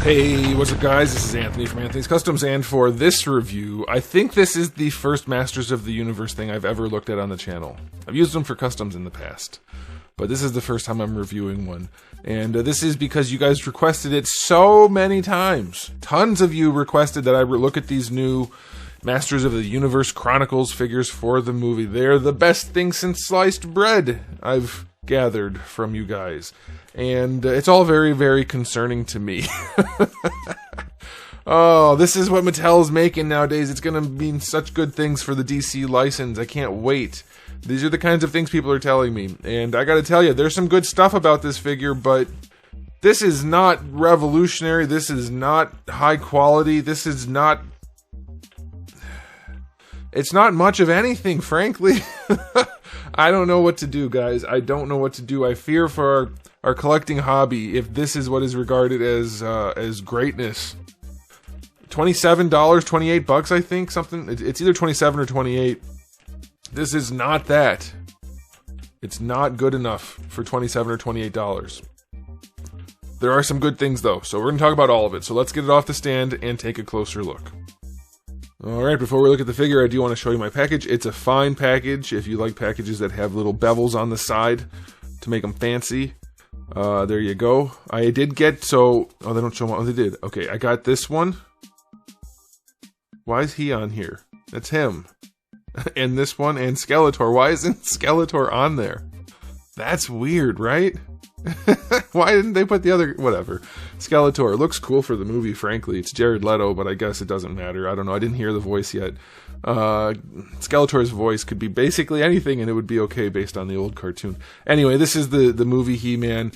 Hey, what's up guys? This is Anthony from Anthony's Customs, and for this review, I think this is the first Masters of the Universe thing I've ever looked at on the channel. I've used them for customs in the past, but this is the first time I'm reviewing one. And this is because you guys requested it so many times. Tons of you requested that I look at these new Masters of the Universe Chronicles figures for the movie. They're the best thing since sliced bread, I've gathered from you guys. And it's all very, very concerning to me. Oh, this is what Mattel's making nowadays. It's gonna mean such good things for the DC license. I can't wait. These are the kinds of things people are telling me. And I gotta tell you, there's some good stuff about this figure, but this is not revolutionary. This is not high quality. This is not... It's not much of anything, frankly. I don't know what to do, guys. I don't know what to do. I fear for our collecting hobby if this is what is regarded as greatness. $27, 28 bucks, I think, something. It's either 27 or 28. This is not that. It's not good enough for 27 or 28 dollars. There are some good things though, so we're gonna talk about all of it. So let's get it off the stand and take a closer look. Alright, before we look at the figure, I do want to show you my package. It's a fine package if you like packages that have little bevels on the side to make them fancy. There you go. I did get, oh, they don't show them. Oh, they did. Okay, I got this one. Why is he on here? That's him. And this one, and Skeletor. Why isn't Skeletor on there? That's weird, right? Why didn't they put the other... Whatever. Skeletor. Looks cool for the movie, frankly. It's Jared Leto, but I guess it doesn't matter. I don't know. I didn't hear the voice yet. Skeletor's voice could be basically anything, and it would be okay based on the old cartoon. Anyway, this is the movie He-Man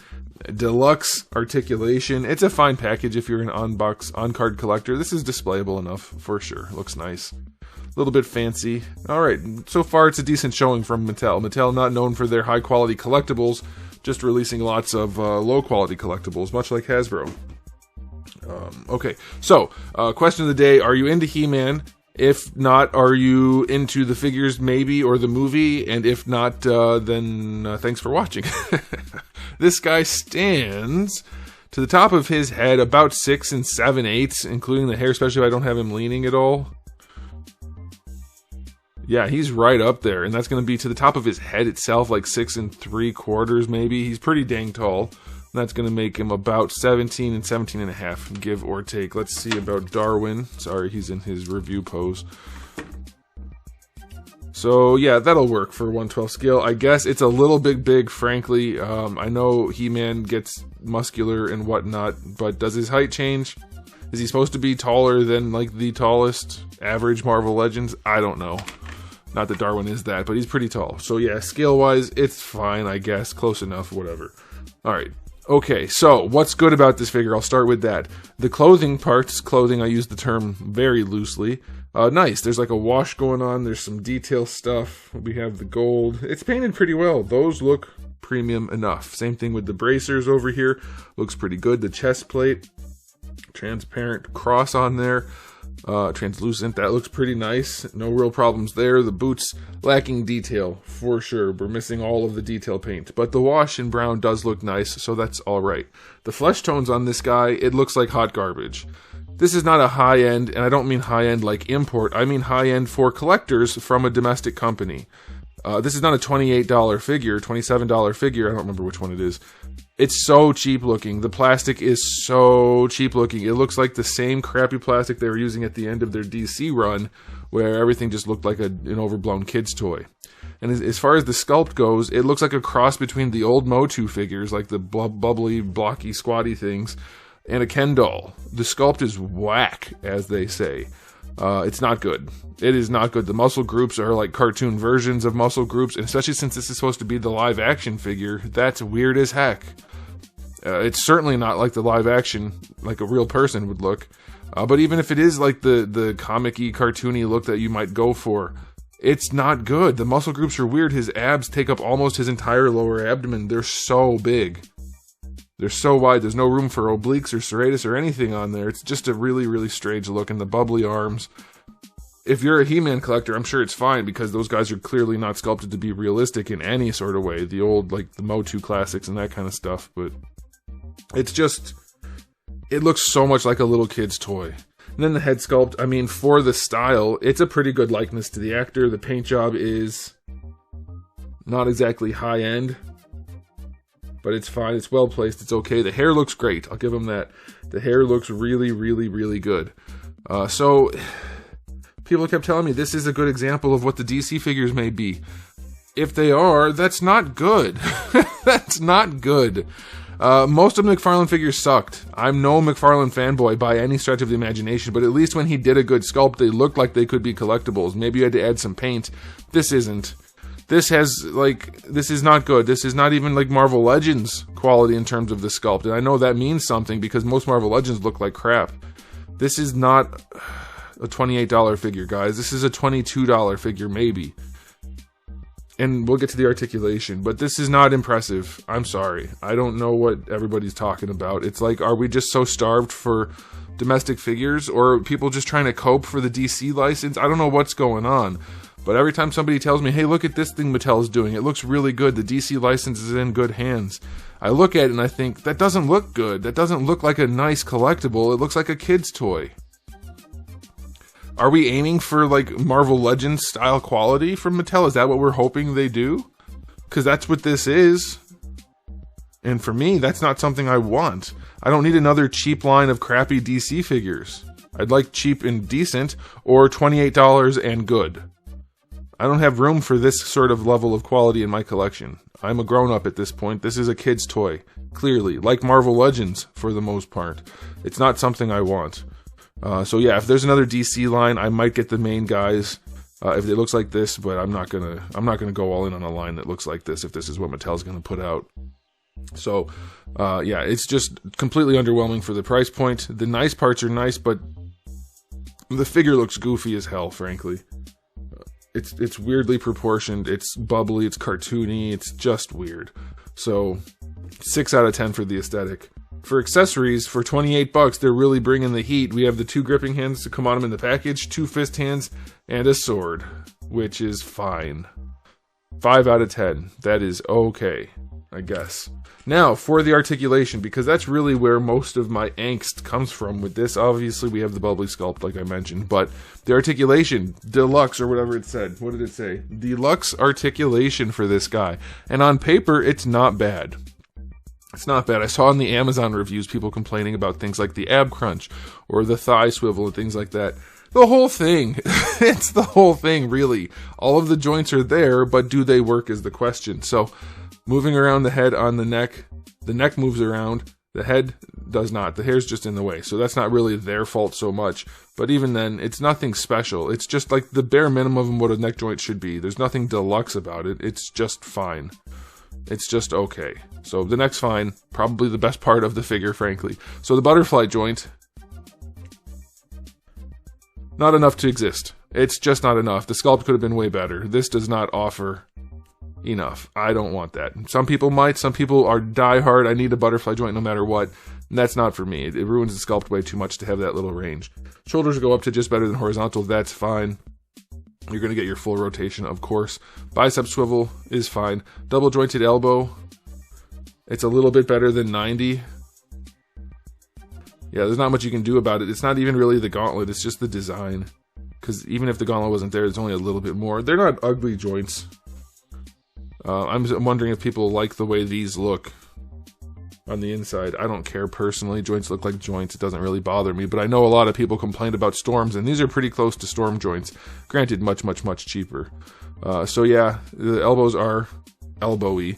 Deluxe Articulation. It's a fine package if you're an on-card collector. This is displayable enough, for sure. Looks nice. A little bit fancy. Alright, so far it's a decent showing from Mattel. Mattel not known for their high-quality collectibles, just releasing lots of low-quality collectibles, much like Hasbro. Okay, so, question of the day, are you into He-Man? If not, are you into the figures maybe, or the movie? And if not, then thanks for watching. This guy stands to the top of his head about 6 7/8, including the hair, especially if I don't have him leaning at all. Yeah, he's right up there, and that's going to be to the top of his head itself, like 6 3/4 maybe. He's pretty dang tall. And that's going to make him about 17 17.5, give or take. Let's see about Darwin. Sorry, he's in his review pose. So yeah, that'll work for 1/12 scale. I guess it's a little bit big, frankly. I know He-Man gets muscular and whatnot, but does his height change? Is he supposed to be taller than like the tallest average Marvel Legends? I don't know. Not that Darwin is that, but he's pretty tall. So yeah, scale-wise, it's fine, I guess. Close enough, whatever. Alright. Okay, so what's good about this figure? I'll start with that. The clothing parts, I use the term very loosely. Nice. There's like a wash going on. There's some detail stuff. We have the gold. It's painted pretty well. Those look premium enough. Same thing with the bracers over here. Looks pretty good. The chest plate. Transparent cross on there. Translucent, that looks pretty nice. No real problems there. The boots lacking detail for sure. We're missing all of the detail paint, but the wash in brown does look nice, so that's alright. The flesh tones on this guy, it looks like hot garbage. This is not a high-end, and I don't mean high-end like import, I mean high-end for collectors from a domestic company. This is not a $28 figure, $27 figure, I don't remember which one it is. It's so cheap looking. The plastic is so cheap looking. It looks like the same crappy plastic they were using at the end of their DC run, where everything just looked like an overblown kid's toy. And as far as the sculpt goes, it looks like a cross between the old Motu figures, like the bubbly, blocky, squatty things, and a Ken doll. The sculpt is whack, as they say. It's not good. It is not good. The muscle groups are like cartoon versions of muscle groups, and especially since this is supposed to be the live action figure, that's weird as heck. It's certainly not like the live action, like a real person would look. But even if it is like the comic-y, cartoony look that you might go for, it's not good. The muscle groups are weird. His abs take up almost his entire lower abdomen. They're so big. They're so wide, there's no room for obliques or serratus or anything on there. It's just a really, really strange look, and the bubbly arms. If you're a He-Man collector, I'm sure it's fine, because those guys are clearly not sculpted to be realistic in any sort of way. The old, like, the Motu classics and that kind of stuff, but... It's it looks so much like a little kid's toy. And then the head sculpt, I mean, for the style, it's a pretty good likeness to the actor. The paint job is not exactly high end, but it's fine. It's well placed. It's okay. The hair looks great. I'll give him that. The hair looks really, really, really good. So people kept telling me this is a good example of what the DC figures may be. If they are, that's not good. That's not good. Most of the McFarlane figures sucked. I'm no McFarlane fanboy by any stretch of the imagination, but at least when he did a good sculpt, they looked like they could be collectibles. Maybe you had to add some paint. This isn't. This is not good. This is not even like Marvel Legends quality in terms of the sculpt. And I know that means something because most Marvel Legends look like crap. This is not a $28 figure, guys. This is a $22 figure, maybe. And we'll get to the articulation, but this is not impressive. I'm sorry. I don't know what everybody's talking about. It's like, are we just so starved for domestic figures, or are people just trying to cope for the DC license? I don't know what's going on. But every time somebody tells me, hey, look at this thing Mattel's doing, it looks really good, the DC license is in good hands, I look at it and I think, that doesn't look good. That doesn't look like a nice collectible. It looks like a kid's toy. Are we aiming for, like, Marvel Legends style quality from Mattel? Is that what we're hoping they do? Because that's what this is. And for me, that's not something I want. I don't need another cheap line of crappy DC figures. I'd like cheap and decent, or $28 and good. I don't have room for this sort of level of quality in my collection. I'm a grown-up at this point. This is a kid's toy, clearly. Like Marvel Legends, for the most part. It's not something I want. So yeah, if there's another DC line, I might get the main guys if it looks like this, but I'm not gonna go all in on a line that looks like this if this is what Mattel's gonna put out. So yeah, it's just completely underwhelming for the price point. The nice parts are nice, but the figure looks goofy as hell, frankly. It's weirdly proportioned, it's bubbly, it's cartoony, it's just weird. So 6 out of 10 for the aesthetic. For accessories, for $28, they're really bringing the heat. We have the 2 gripping hands to come on them in the package, 2 fist hands, and a sword, which is fine. 5 out of 10. That is okay, I guess. Now, for the articulation, because that's really where most of my angst comes from with this. Obviously, we have the bubbly sculpt, like I mentioned, but the articulation, deluxe, or whatever it said. What did it say? Deluxe articulation for this guy. And on paper, it's not bad. It's not bad. I saw in the Amazon reviews people complaining about things like the ab crunch or the thigh swivel and things like that. The whole thing. It's the whole thing, really. All of the joints are there, but do they work is the question. So, moving around the head on the neck moves around. The head does not. The hair's just in the way. So that's not really their fault so much. But even then, it's nothing special. It's just like the bare minimum of what a neck joint should be. There's nothing deluxe about it. It's just fine. It's just okay. So the neck's fine. Probably the best part of the figure, frankly. So the butterfly joint, not enough to exist. It's just not enough. The sculpt could have been way better. This does not offer enough. I don't want that. Some people might. Some people are diehard. I need a butterfly joint no matter what. And that's not for me. It ruins the sculpt way too much to have that little range. Shoulders go up to just better than horizontal. That's fine. You're going to get your full rotation, of course. Bicep swivel is fine. Double jointed elbow. It's a little bit better than 90. Yeah, there's not much you can do about it. It's not even really the gauntlet. It's just the design. Because even if the gauntlet wasn't there, it's only a little bit more. They're not ugly joints. I'm wondering if people like the way these look on the inside. I don't care personally. Joints look like joints. It doesn't really bother me. But I know a lot of people complained about Storms, and these are pretty close to Storm joints. Granted, much, much, much cheaper. So yeah, the elbows are elbowy.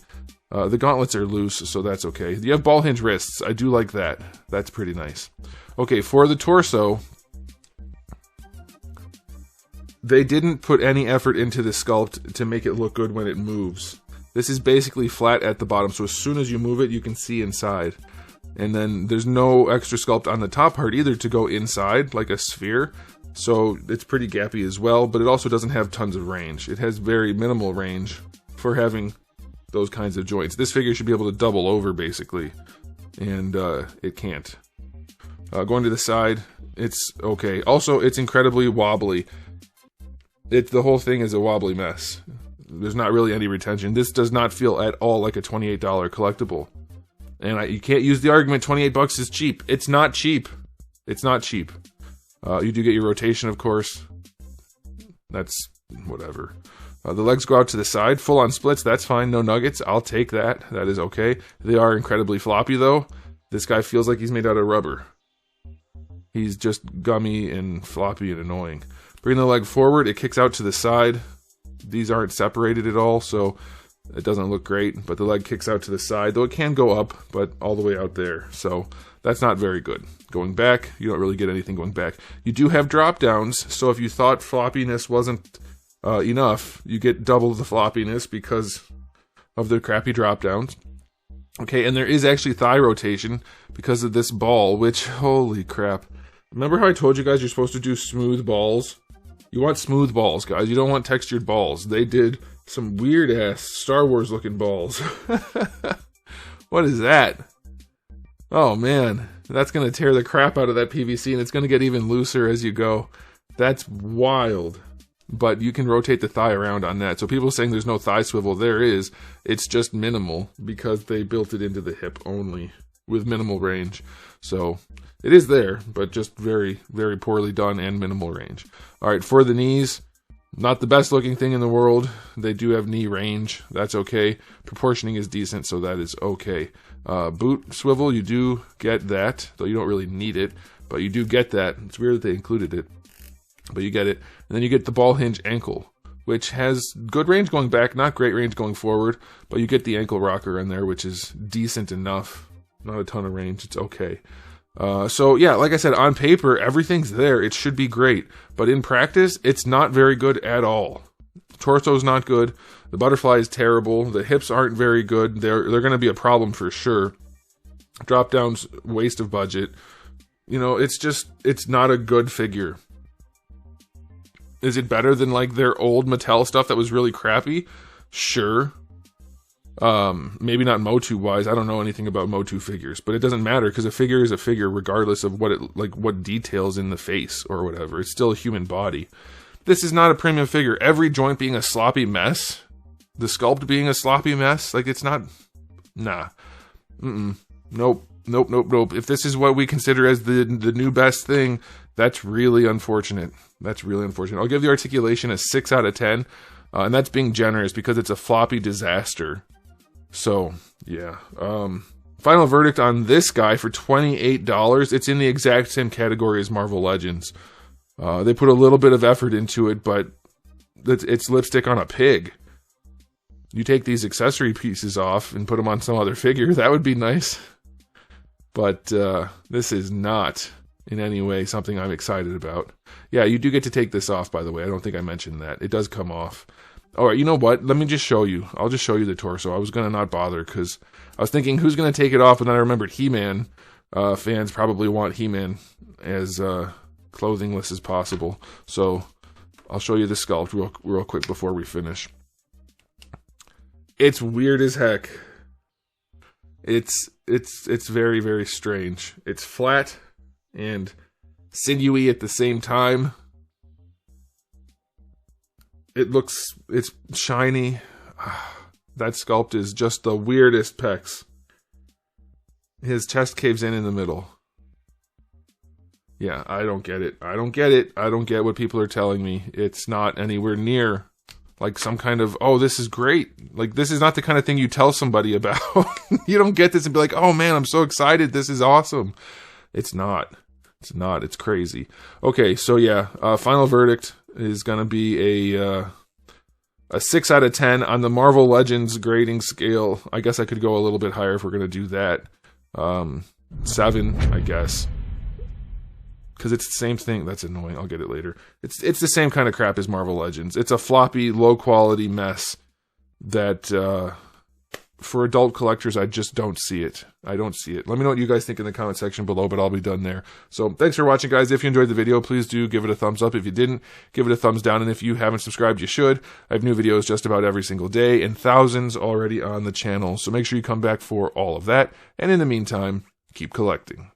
The gauntlets are loose, so that's okay. You have ball hinge wrists. I do like that. That's pretty nice. Okay, for the torso, they didn't put any effort into the sculpt to make it look good when it moves. This is basically flat at the bottom, so as soon as you move it, you can see inside. And then there's no extra sculpt on the top part either to go inside, like a sphere. So it's pretty gappy as well, but it also doesn't have tons of range. It has very minimal range for having those kinds of joints. This figure should be able to double over, basically. And it can't. Going to the side, it's okay. Also, it's incredibly wobbly. The whole thing is a wobbly mess. There's not really any retention. This does not feel at all like a $28 collectible. And you can't use the argument 28 bucks is cheap. It's not cheap. It's not cheap. You do get your rotation, of course. That's whatever. The legs go out to the side, full on splits. That's fine. No nuggets. I'll take that. That is okay. They are incredibly floppy, though. This guy feels like he's made out of rubber. He's just gummy and floppy and annoying. Bring the leg forward. It kicks out to the side. These aren't separated at all, so it doesn't look great. But the leg kicks out to the side, though it can go up, but all the way out there. So that's not very good. Going back, you don't really get anything going back. You do have drop downs, so if you thought floppiness wasn't enough, you get double the floppiness because of the crappy drop downs. Okay, and there is actually thigh rotation because of this ball, which, holy crap. Remember how I told you guys you're supposed to do smooth balls? You want smooth balls, guys. You don't want textured balls. They did some weird-ass Star Wars-looking balls. What is that? Oh, man. That's going to tear the crap out of that PVC, and it's going to get even looser as you go. That's wild. But you can rotate the thigh around on that. So people saying there's no thigh swivel, there is. It's just minimal because they built it into the hip only with minimal range. So it is there, but just very, very poorly done and minimal range. All right, for the knees, not the best looking thing in the world. They do have knee range. That's okay. Proportioning is decent, so that is okay. Boot swivel, you do get that, though you don't really need it, but you do get that. It's weird that they included it, but you get it. And then you get the ball hinge ankle, which has good range going back, not great range going forward, but you get the ankle rocker in there, which is decent enough. Not a ton of range. It's okay. So yeah, like I said, on paper, everything's there. It should be great. But in practice, it's not very good at all. The torso's not good. The butterfly is terrible. The hips aren't very good. They're going to be a problem for sure. Drop down's waste of budget. You know, it's not a good figure. Is it better than like their old Mattel stuff that was really crappy? Sure. Maybe not Motu wise. I don't know anything about Motu figures, but it doesn't matter because a figure is a figure regardless of what details in the face or whatever. It's still a human body. This is not a premium figure. Every joint being a sloppy mess, the sculpt being a sloppy mess, like it's not. Nah. Nope. If this is what we consider as the new best thing, that's really unfortunate. That's really unfortunate. I'll give the articulation a 6 out of 10, and that's being generous because it's a floppy disaster. So, yeah. Final verdict on this guy for $28. It's in the exact same category as Marvel Legends. They put a little bit of effort into it, but it's lipstick on a pig. You take these accessory pieces off and put them on some other figure, that would be nice. But this is not in any way something I'm excited about. Yeah, you do get to take this off, by the way. I don't think I mentioned that. It does come off. All right, you know what? Let me just show you. I'll just show you the torso. I was going to not bother because I was thinking, who's going to take it off? And then I remembered He-Man. Fans probably want He-Man as clothingless as possible. So I'll show you the sculpt real quick before we finish. It's weird as heck. It's very, very strange. It's flat and sinewy at the same time. It's shiny. That sculpt is just the weirdest pecs. His chest caves in the middle. Yeah, I don't get it. I don't get what people are telling me. It's not anywhere near like some kind of, oh, this is great. Like, this is not the kind of thing you tell somebody about. You don't get this and be like, oh man, I'm so excited. This is awesome. It's not. It's crazy. Okay, so yeah, final verdict is going to be a 6 out of 10 on the Marvel Legends grading scale. I guess I could go a little bit higher if we're going to do that. 7, I guess. Because it's the same thing. That's annoying. I'll get it later. It's the same kind of crap as Marvel Legends. It's a floppy, low-quality mess that, for adult collectors, I just don't see it. I don't see it. Let me know what you guys think in the comment section below, but I'll be done there. So, thanks for watching, guys. If you enjoyed the video, please do give it a thumbs up. If you didn't, give it a thumbs down. And if you haven't subscribed, you should. I have new videos just about every single day, and thousands already on the channel. So make sure you come back for all of that. And in the meantime, keep collecting.